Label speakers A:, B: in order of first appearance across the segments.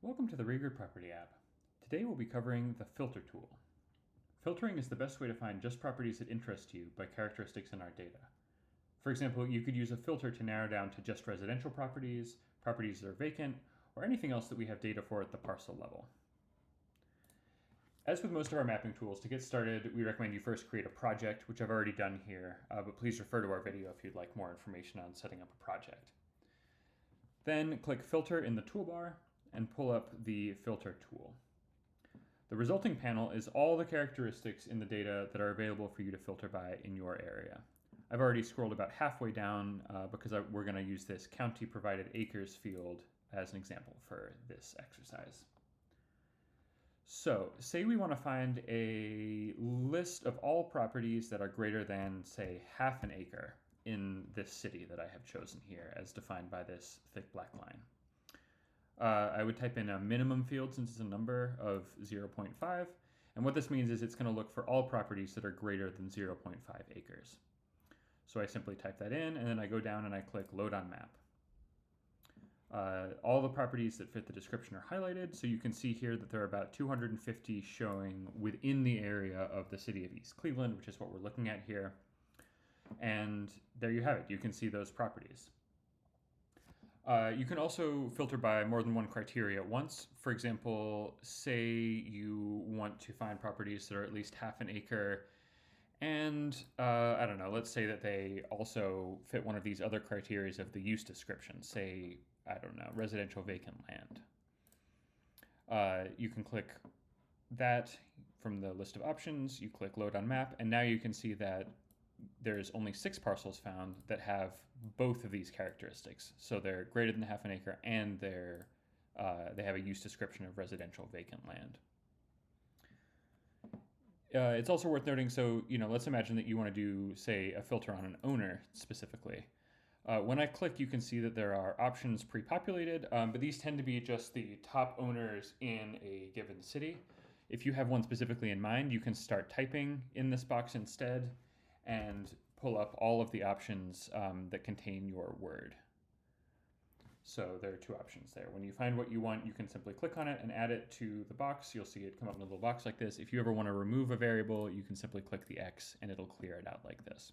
A: Welcome to the Regrid Property App. Today we'll be covering the filter tool. Filtering is the best way to find just properties that interest you by characteristics in our data. For example, you could use a filter to narrow down to just residential properties, properties that are vacant, or anything else that we have data for at the parcel level. As with most of our mapping tools, to get started, we recommend you first create a project, which I've already done here, but please refer to our video if you'd like more information on setting up a project. Then click Filter in the toolbar and pull up the Filter tool. The resulting panel is all the characteristics in the data that are available for you to filter by in your area. I've already scrolled about halfway down because we're going to use this county provided acres field as an example for this exercise. So say we want to find a list of all properties that are greater than, say, half an acre in this city that I have chosen here as defined by this thick black line. I would type in a minimum field since it's a number of 0.5, and what this means is it's going to look for all properties that are greater than 0.5 acres. So I simply type that in, and then I go down and I click Load on Map. All the properties that fit the description are highlighted, so you can see here that there are about 250 showing within the area of the city of East Cleveland, which is what we're looking at here. And there you have it. You can see those properties. You can also filter by more than one criteria at once. For example, say you want to find properties that are at least half an acre, and I don't know, let's say that they also fit one of these other criteria of the use description, say, I don't know, residential vacant land. You can click that from the list of options, you click Load on Map, and now you can see that there's only 6 parcels found that have both of these characteristics. So they're greater than half an acre and they have a use description of residential vacant land. It's also worth noting, so let's imagine that you want to do, say, a filter on an owner specifically. When I click, you can see that there are options pre-populated, but these tend to be just the top owners in a given city. If you have one specifically in mind, you can start typing in this box instead and pull up all of the options that contain your word. So there are 2 options there. When you find what you want, you can simply click on it and add it to the box. You'll see it come up in a little box like this. If you ever want to remove a variable, you can simply click the X and it'll clear it out like this.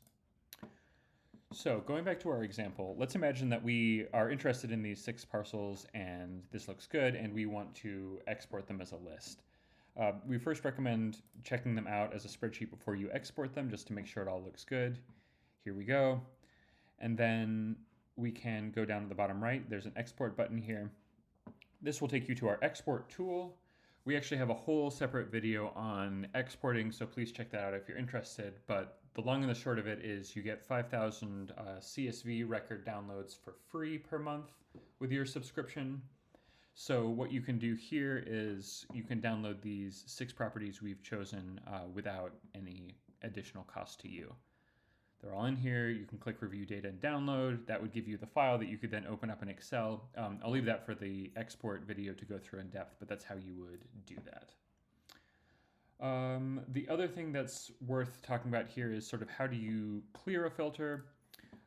A: So going back to our example, let's imagine that we are interested in these 6 parcels and this looks good and we want to export them as a list. We first recommend checking them out as a spreadsheet before you export them, just to make sure it all looks good. Here we go. And then we can go down to the bottom right. There's an export button here. This will take you to our export tool. We actually have a whole separate video on exporting, so please check that out if you're interested. But the long and the short of it is you get 5,000 CSV record downloads for free per month with your subscription. So what you can do here is you can download these 6 properties we've chosen without any additional cost to you. They're all in here. You can click Review Data and Download. That would give you the file that you could then open up in Excel. I'll leave that for the export video to go through in depth, but that's how you would do that. The other thing that's worth talking about here is sort of how do you clear a filter.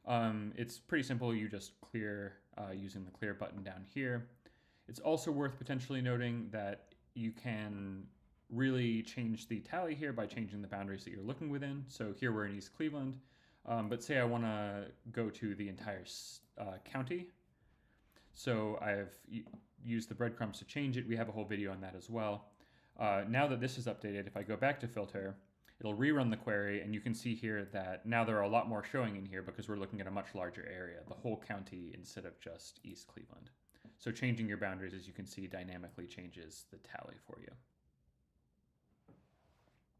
A: It's pretty simple. You just clear using the clear button down here. It's also worth potentially noting that you can really change the tally here by changing the boundaries that you're looking within. So here we're in East Cleveland, but say I want to go to the entire county. So I've used the breadcrumbs to change it. We have a whole video on that as well. Now that this is updated, if I go back to filter, it'll rerun the query, and you can see here that now there are a lot more showing in here because we're looking at a much larger area, the whole county instead of just East Cleveland. So changing your boundaries, as you can see, dynamically changes the tally for you.